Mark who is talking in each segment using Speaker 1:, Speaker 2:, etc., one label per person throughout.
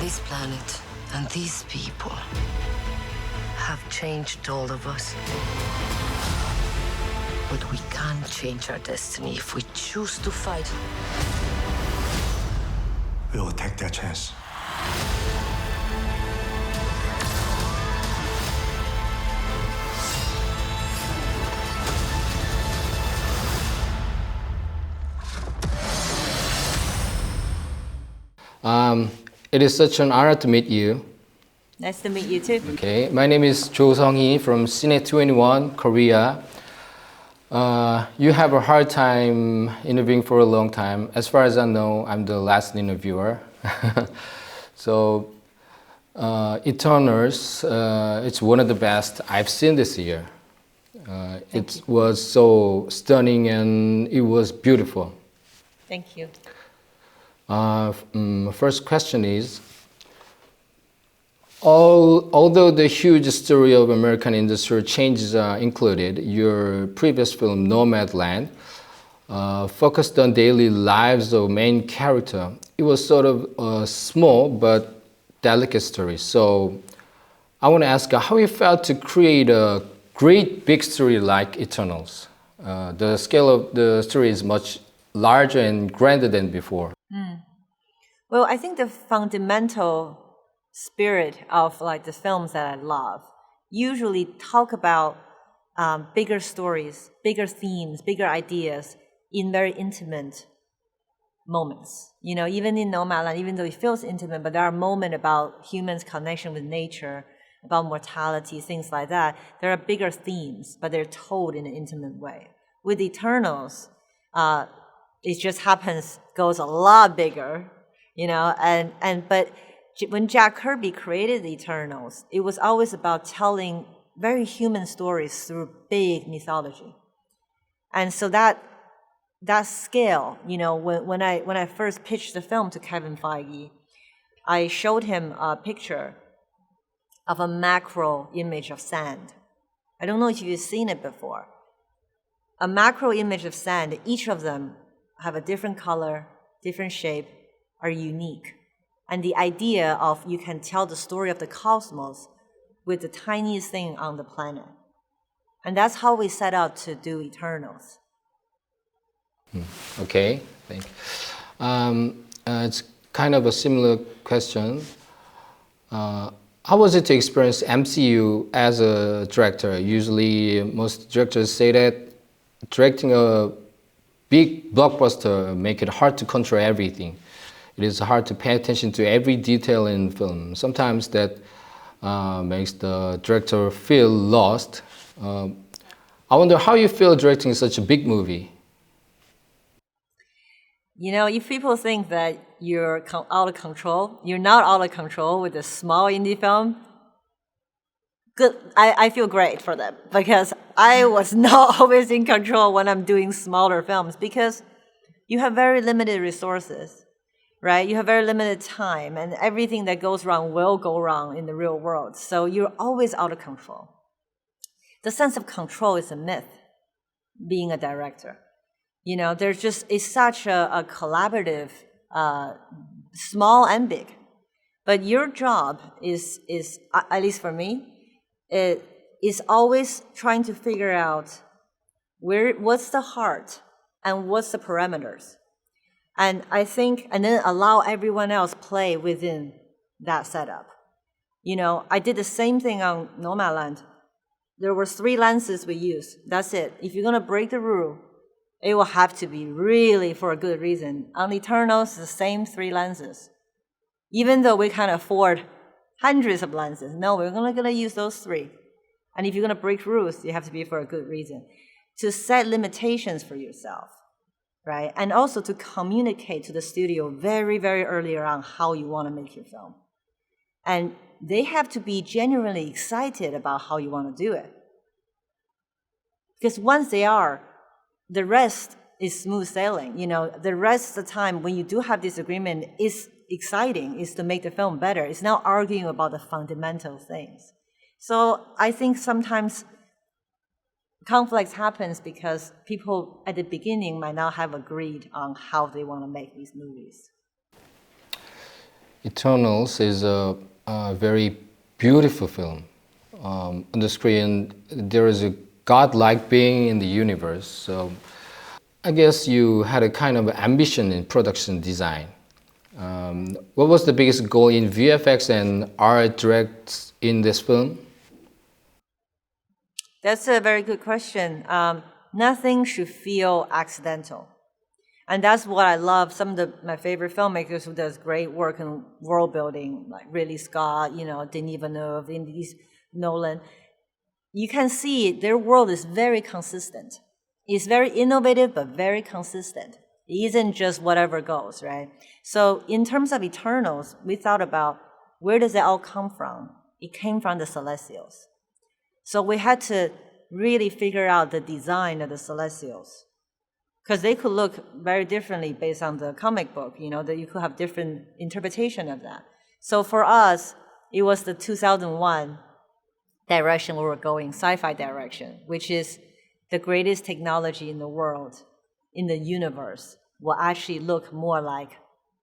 Speaker 1: This planet and these people have changed all of us. But we can't change our destiny if we choose to fight.
Speaker 2: We will take that chance.
Speaker 3: It is such an honor to meet you.
Speaker 4: Nice to meet you too.
Speaker 3: Okay, my name is Jo Sung-hee from Cine 21, Korea. You have a hard time interviewing for a long time. As far as I know, I'm the last interviewer. So, Eternals, it's one of the best I've seen this year. It was so stunning and it was beautiful.
Speaker 4: Thank you.
Speaker 3: First question is, although the huge story of American industry changes are included, your previous film, Nomadland, focused on daily lives of main character. It was sort of a small but delicate story. So I want to ask how you felt to create a great big story like Eternals. The scale of the story is much larger and grander than before.
Speaker 4: Well, I think the fundamental spirit of like the films that I love usually talk about bigger stories, bigger themes, bigger ideas in very intimate moments. You know, even in Nomadland, even though it feels intimate, but there are moments about humans' connection with nature, about mortality, things like that. There are bigger themes, but they're told in an intimate way. With Eternals, it just happens, goes a lot bigger, you know, but when Jack Kirby created Eternals, it was always about telling very human stories through big mythology. And so that scale, you know, when I first pitched the film to Kevin Feige, I showed him a picture of a macro image of sand. I don't know if you've seen it before. A macro image of sand, each of them have a different color, different shape, are unique. And the idea of you can tell the story of the cosmos with the tiniest thing on the planet. And that's how we set out to do Eternals.
Speaker 3: Okay, thank you. It's kind of a similar question. How was it to experience MCU as a director? Usually, most directors say that directing a big blockbuster make it hard to control everything. It is hard to pay attention to every detail in film. Sometimes that makes the director feel lost. I wonder how you feel directing such a big movie.
Speaker 4: You know, if people think that you're out of control, you're not out of control with a small indie film. Good, I feel great for them because I was not always in control when I'm doing smaller films because you have very limited resources, right? You have very limited time and everything that goes wrong will go wrong in the real world. So you're always out of control. The sense of control is a myth, being a director. You know, there's just, it's such a collaborative, small and big. But your job is, at least for me, it is always trying to figure out what's the heart and what's the parameters. And I think, and then allow everyone else play within that setup. You know, I did the same thing on Nomadland. There were 3 lenses we used. That's it. If you're going to break the rule, it will have to be really for a good reason. On Eternals, the same 3 lenses. Even though we can afford hundreds of lenses, no, we're only going to use those 3. And if you're going to break rules, you have to be for a good reason. To set limitations for yourself, right? And also to communicate to the studio very, very early on how you want to make your film. And they have to be genuinely excited about how you want to do it. Because once they are, the rest is smooth sailing. You know, the rest of the time when you do have disagreement is exciting, is to make the film better. It's not arguing about the fundamental things. So I think sometimes conflicts happens because people at the beginning might not have agreed on how they want to make these movies.
Speaker 3: Eternals is a very beautiful film. On the screen, there is a godlike being in the universe. So I guess you had a kind of ambition in production design. What was the biggest goal in VFX and art direct in this film?
Speaker 4: That's a very good question. Nothing should feel accidental. And that's what I love. Some of my favorite filmmakers who does great work in world building, like Ridley Scott, Denis Villeneuve, Nolan. You can see their world is very consistent. It's very innovative, but very consistent. It isn't just whatever goes, right? So in terms of Eternals, we thought about where does it all come from? It came from the Celestials. So we had to really figure out the design of the Celestials. Because they could look very differently based on the comic book, that you could have different interpretation of that. So for us, it was the 2001 direction we were going, sci-fi direction, which is the greatest technology in the world, in the universe, will actually look more like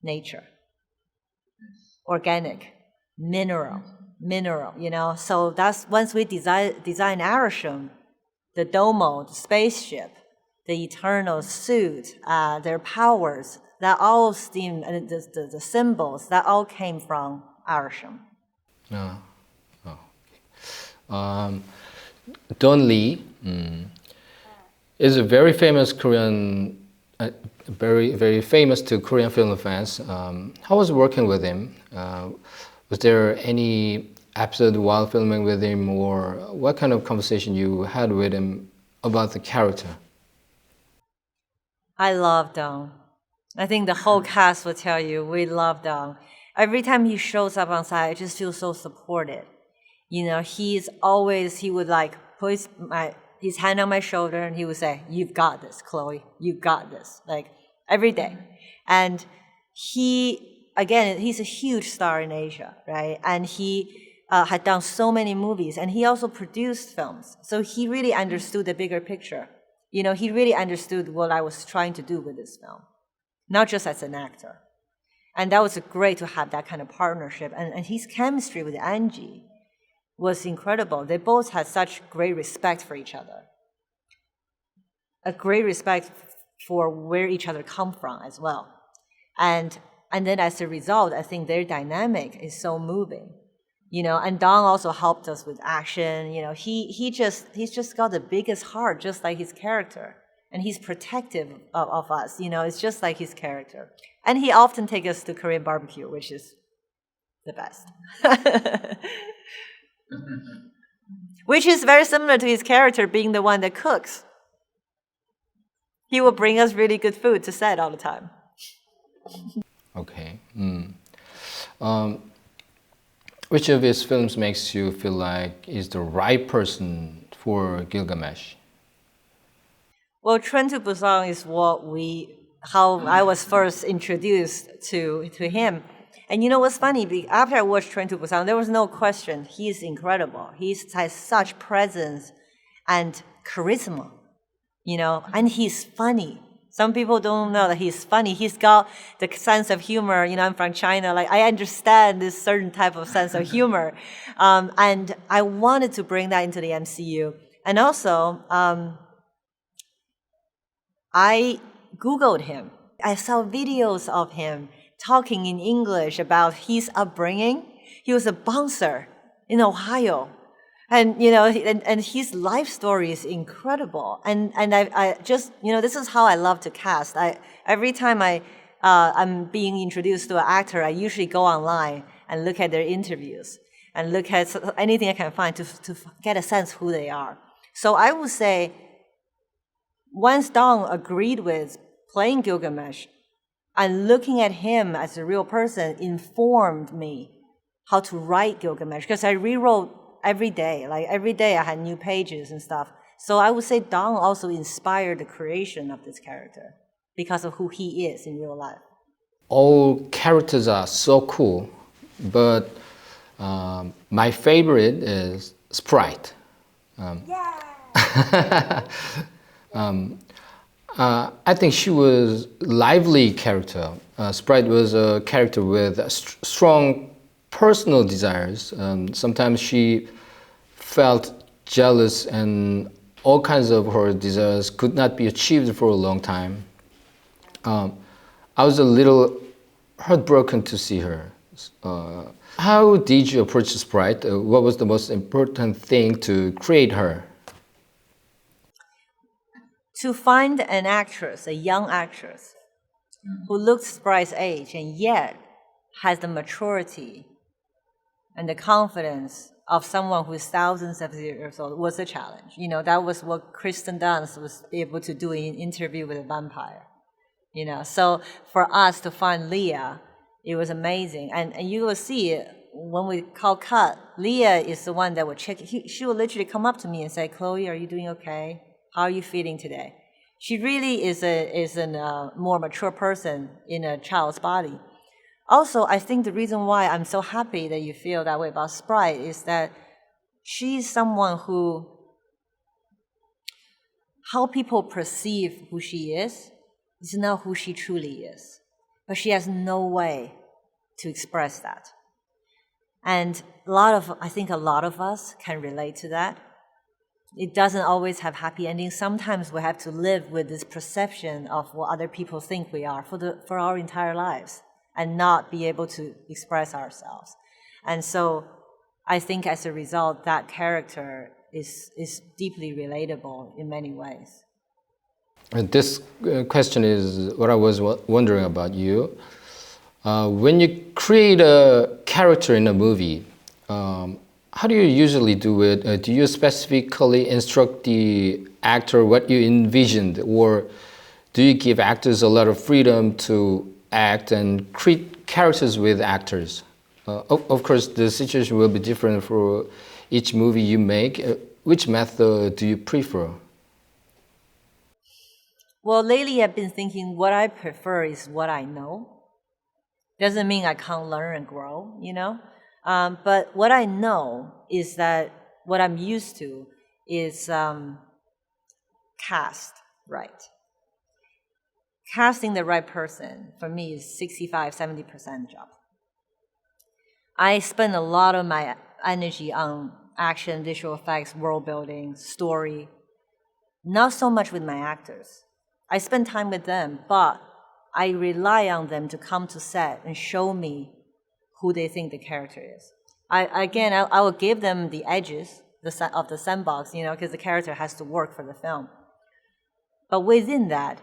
Speaker 4: nature, organic, mineral, So that's once we design Arishem, the Domo, the spaceship, the Eternal suit, their powers, that all steam, and the symbols, that all came from Arishem.
Speaker 3: Don Lee is a very famous Korean, very, very famous to Korean film fans. How was working with him? Was there any episode while filming with him, or what kind of conversation you had with him about the character?
Speaker 4: I love Dong. I think the whole cast will tell you we love Dong. Every time he shows up on set, I just feel so supported. He would put his hand on my shoulder and he would say, "You've got this, Chloe. You've got this." Like every day. And he's a huge star in Asia, right? And he had done so many movies, and he also produced films. So he really understood the bigger picture. He really understood what I was trying to do with this film, not just as an actor. And that was great to have that kind of partnership. And his chemistry with Angie was incredible. They both had such great respect for each other, a great respect for where each other come from as well. And then as a result, I think their dynamic is so moving. And Dong also helped us with action. He's just got the biggest heart, just like his character. And he's protective of us. It's just like his character. And he often takes us to Korean barbecue, which is the best. Which is very similar to his character being the one that cooks. He will bring us really good food to set all the time.
Speaker 3: Okay. Which of his films makes you feel like he's the right person for Gilgamesh?
Speaker 4: Well, Train to Busan is how I was first introduced to him. And what's funny? After I watched Train to Busan, there was no question. He's incredible. He has such presence and charisma, and he's funny. Some people don't know that he's funny. He's got the sense of humor. I'm from China. I understand this certain type of sense of humor. And I wanted to bring that into the MCU. And also, I Googled him. I saw videos of him talking in English about his upbringing. He was a bouncer in Ohio. And, and his life story is incredible. And I just, this is how I love to cast. Every time I'm being introduced to an actor, I usually go online and look at their interviews and look at anything I can find to get a sense who they are. So I would say, once Dong agreed with playing Gilgamesh, and looking at him as a real person informed me how to write Gilgamesh, because I rewrote every day. Every day I had new pages and stuff. So I would say Dong also inspired the creation of this character because of who he is in real life.
Speaker 3: All characters are so cool, but my favorite is Sprite. I think she was lively character. Sprite was a character with strong personal desires. Sometimes she felt jealous and all kinds of her desires could not be achieved for a long time. I was a little heartbroken to see her. How did you approach Sprite? What was the most important thing to create her?
Speaker 4: To find an actress, a young actress, who looks Sprite's age and yet has the maturity and the confidence of someone who is thousands of years old was a challenge. You know, that was what Kristen Dunst was able to do in Interview with a Vampire. You know, so for us to find Leah, it was amazing. And you will see when we call cut, Leah is the one that would check. She will literally come up to me and say, Chloe, are you doing okay? How are you feeling today? She really is a more mature person in a child's body. Also, I think the reason why I'm so happy that you feel that way about Sprite is that she's someone who, how people perceive who she is not who she truly is. But she has no way to express that. And I think a lot of us can relate to that. It doesn't always have happy endings. Sometimes we have to live with this perception of what other people think we are for our entire lives and not be able to express ourselves. And so I think as a result, that character is deeply relatable in many ways.
Speaker 3: This question is what I was wondering about you. When you create a character in a movie, how do you usually do it? Do you specifically instruct the actor what you envisioned, or do you give actors a lot of freedom to act and create characters with actors? Of course, the situation will be different for each movie you make. Which method do you prefer?
Speaker 4: Well, lately I've been thinking what I prefer is what I know. Doesn't mean I can't learn and grow, you know? But what I know is that what I'm used to is cast right. Casting the right person, for me, is 65-70% job. I spend a lot of my energy on action, visual effects, world building, story, not so much with my actors. I spend time with them, but I rely on them to come to set and show me who they think the character is. I will give them the edges of the sandbox, you know, because the character has to work for the film. But within that,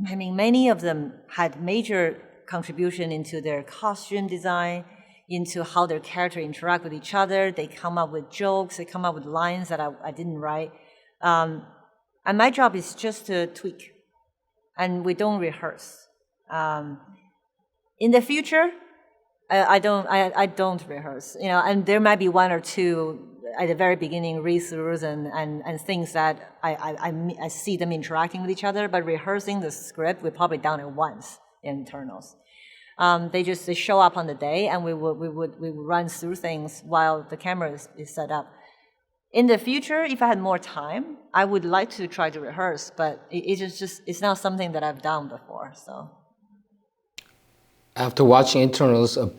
Speaker 4: I mean, many of them had major contribution into their costume design, into how their character interact with each other. They come up with jokes, they come up with lines that I didn't write. And my job is just to tweak, and we don't rehearse. In the future, I don't rehearse, you know, and there might be one or two at the very beginning read-throughs and things that I see them interacting with each other, but rehearsing the script, we probably done it once in Eternals. They show up on the day, and we would run through things while the camera is set up. In the future, if I had more time, I would like to try to rehearse, but it's not something that I've done before. So,
Speaker 3: after watching Eternals, a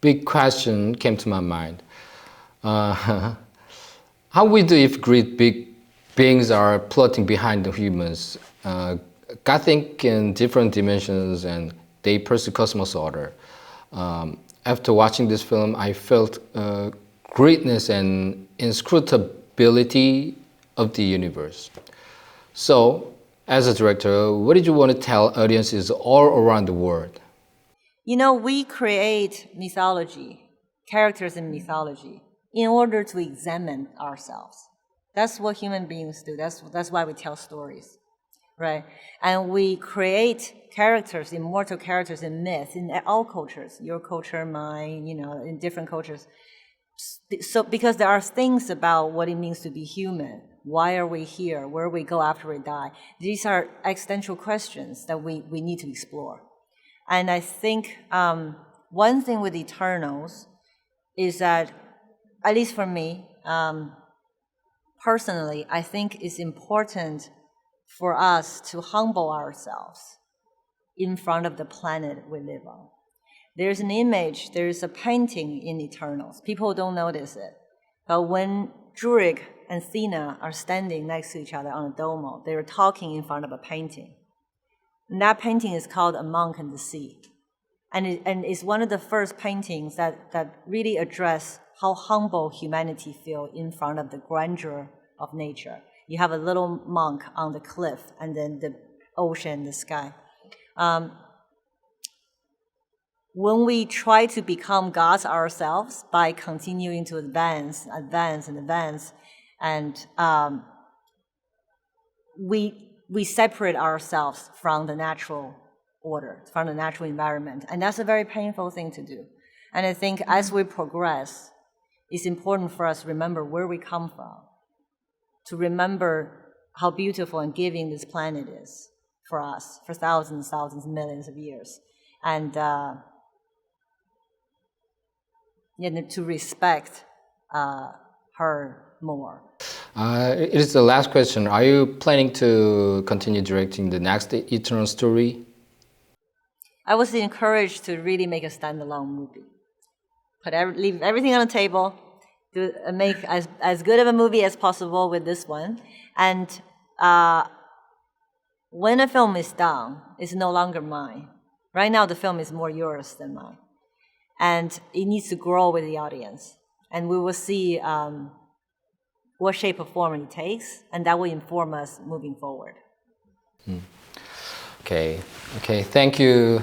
Speaker 3: big question came to my mind. How we do if great big beings are plotting behind the humans? God think in different dimensions and they pursue cosmos order. After watching this film, I felt greatness and inscrutability of the universe. So, as a director, what did you want to tell audiences all around the world?
Speaker 4: You know, we create mythology, characters in mythology, in order to examine ourselves. That's what human beings do. That's why we tell stories, right? And we create characters, immortal characters in myth, in all cultures, your culture, mine, you know, in different cultures. So because there are things about what it means to be human. Why are we here? Where we go after we die? These are existential questions that we need to explore. And I think one thing with Eternals is that, at least for me, personally, I think it's important for us to humble ourselves in front of the planet we live on. There's an image, there's a painting in Eternals. People don't notice it. But when Druig and Thena are standing next to each other on a domo, they're talking in front of a painting. And that painting is called A Monk and the Sea. And it's one of the first paintings that really address how humble humanity feels in front of the grandeur of nature. You have a little monk on the cliff, and then the ocean, the sky. When we try to become gods ourselves by continuing to advance, and we separate ourselves from the natural order, from the natural environment, and that's a very painful thing to do. And I think as we progress, it's important for us to remember where we come from, to remember how beautiful and giving this planet is for us, for thousands, millions of years. And to respect her more.
Speaker 3: It is the last question. Are you planning to continue directing the next Eternal story?
Speaker 4: I was encouraged to really make a standalone movie. Leave everything on the table, make as good of a movie as possible with this one. And when a film is done, it's no longer mine. Right now, the film is more yours than mine. And it needs to grow with the audience. And we will see what shape or form it takes, and that will inform us moving forward.
Speaker 3: Okay. Thank you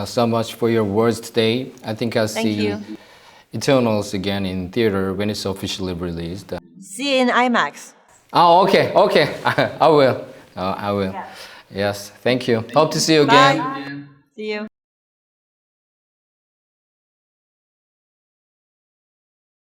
Speaker 3: so much for your words today. I think I'll
Speaker 4: Thank
Speaker 3: see
Speaker 4: you.
Speaker 3: Eternals again in theater when it's officially released.
Speaker 4: See you in IMAX.
Speaker 3: Oh, okay. I will. I will.
Speaker 4: Yeah.
Speaker 3: Yes, thank you. Hope to see you again.
Speaker 4: Bye. See you.